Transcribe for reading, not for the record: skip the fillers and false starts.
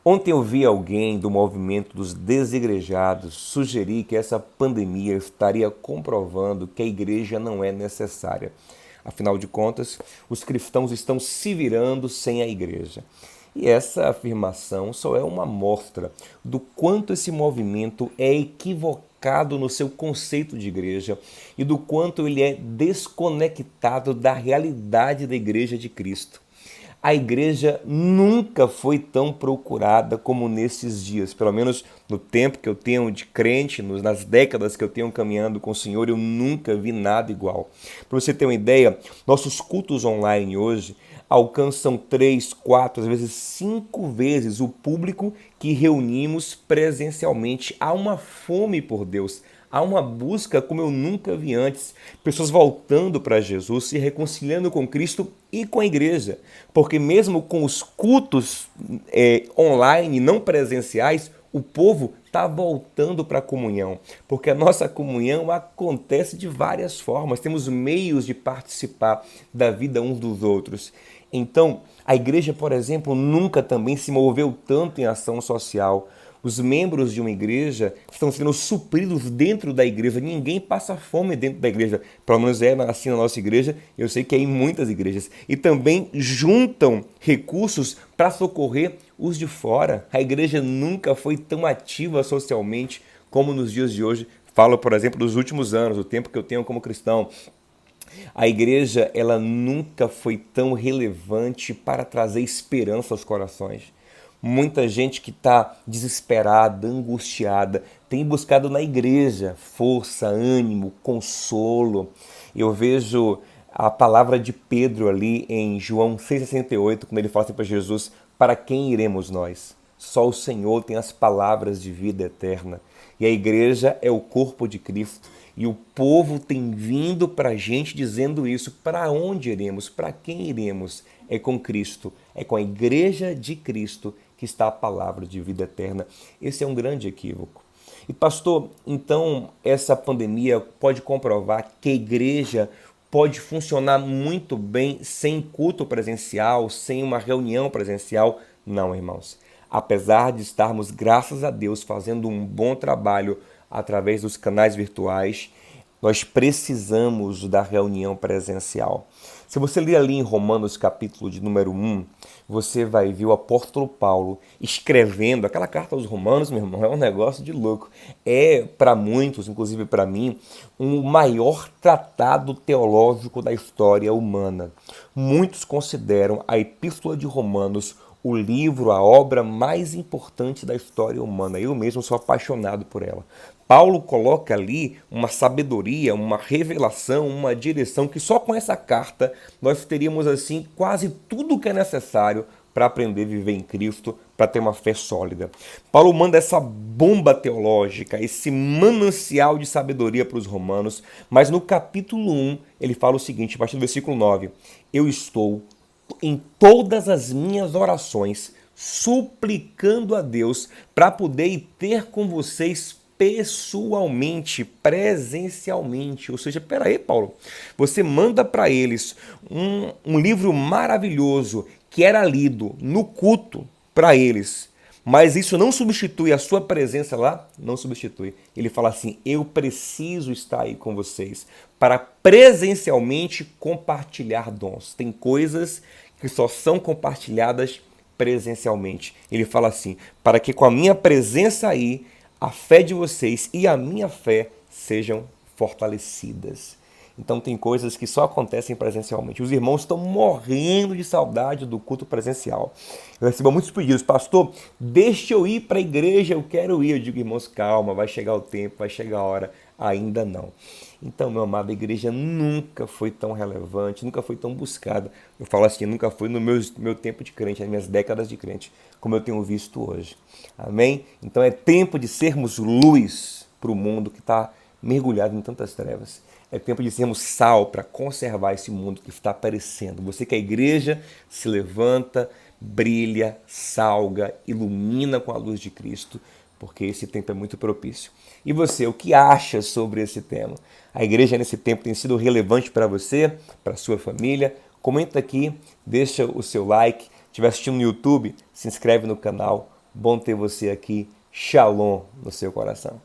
Ontem eu vi alguém do movimento dos desigrejados sugerir que essa pandemia estaria comprovando que a igreja não é necessária. Afinal de contas, os cristãos estão se virando sem a igreja. E essa afirmação só é uma amostra do quanto esse movimento é equivocado no seu conceito de igreja e do quanto ele é desconectado da realidade da igreja de Cristo. A igreja nunca foi tão procurada como nesses dias, pelo menos no tempo que eu tenho de crente, nas décadas que eu tenho caminhando com o Senhor, eu nunca vi nada igual. Para você ter uma ideia, nossos cultos online hoje alcançam 3, 4, às vezes 5 vezes o público que reunimos presencialmente. Há uma fome por Deus. Há uma busca como eu nunca vi antes. Pessoas voltando para Jesus, se reconciliando com Cristo e com a igreja. Porque mesmo com os cultos online, não presenciais, o povo está voltando para a comunhão. Porque a nossa comunhão acontece de várias formas. Temos meios de participar da vida uns dos outros. Então, a igreja, por exemplo, nunca também se moveu tanto em ação social. Os membros de uma igreja estão sendo supridos dentro da igreja. Ninguém passa fome dentro da igreja. Pelo menos é assim na nossa igreja. Eu sei que é em muitas igrejas. E também juntam recursos para socorrer os de fora. A igreja nunca foi tão ativa socialmente como nos dias de hoje. Falo, por exemplo, dos últimos anos, o tempo que eu tenho como cristão. A igreja, ela nunca foi tão relevante para trazer esperança aos corações. Muita gente que está desesperada, angustiada, tem buscado na igreja força, ânimo, consolo. Eu vejo a palavra de Pedro ali em João 6,68, quando ele fala assim para Jesus: para quem iremos nós? Só o Senhor tem as palavras de vida eterna. E a igreja é o corpo de Cristo. E o povo tem vindo para a gente dizendo isso. Para onde iremos? Para quem iremos? É com Cristo. É com a igreja de Cristo que está a palavra de vida eterna. Esse é um grande equívoco. E pastor, então essa pandemia pode comprovar que a igreja pode funcionar muito bem sem culto presencial, sem uma reunião presencial? Não, irmãos. Apesar de estarmos, graças a Deus, fazendo um bom trabalho através dos canais virtuais, nós precisamos da reunião presencial. Se você ler ali em Romanos capítulo de número 1, você vai ver o apóstolo Paulo escrevendo aquela carta aos Romanos, meu irmão, é um negócio de louco. É, para muitos, inclusive para mim, um maior tratado teológico da história humana. Muitos consideram a Epístola de Romanos o livro, a obra mais importante da história humana. Eu mesmo sou apaixonado por ela. Paulo coloca ali uma sabedoria, uma revelação, uma direção que só com essa carta nós teríamos assim quase tudo o que é necessário para aprender a viver em Cristo, para ter uma fé sólida. Paulo manda essa bomba teológica, esse manancial de sabedoria para os romanos, mas no capítulo 1 ele fala o seguinte, a partir do versículo 9: eu estou em todas as minhas orações, suplicando a Deus para poder ter com vocês pessoalmente, presencialmente. Ou seja, peraí, Paulo, você manda para eles um livro maravilhoso que era lido no culto para eles, mas isso não substitui a sua presença lá? Não substitui. Ele fala assim: eu preciso estar aí com vocês para presencialmente compartilhar dons. Tem coisas que só são compartilhadas presencialmente. Ele fala assim: para que com a minha presença aí, a fé de vocês e a minha fé sejam fortalecidas. Então tem coisas que só acontecem presencialmente. Os irmãos estão morrendo de saudade do culto presencial. Eu recebo muitos pedidos: pastor, deixa eu ir para a igreja, eu quero ir. Eu digo: irmãos, calma, vai chegar o tempo, vai chegar a hora. Ainda não. Então, meu amado, a igreja nunca foi tão relevante, nunca foi tão buscada. Eu falo assim, nunca foi no meu tempo de crente, nas minhas décadas de crente, como eu tenho visto hoje. Amém? Então é tempo de sermos luz para o mundo que está mergulhado em tantas trevas. É tempo de sermos sal para conservar esse mundo que está perecendo. Você que é a igreja se levanta, brilha, salga, ilumina com a luz de Cristo, porque esse tempo é muito propício. E você, o que acha sobre esse tema? A igreja nesse tempo tem sido relevante para você, para sua família? Comenta aqui, deixa o seu like. Se estiver assistindo no YouTube, se inscreve no canal, Bom ter você aqui. Shalom no seu coração.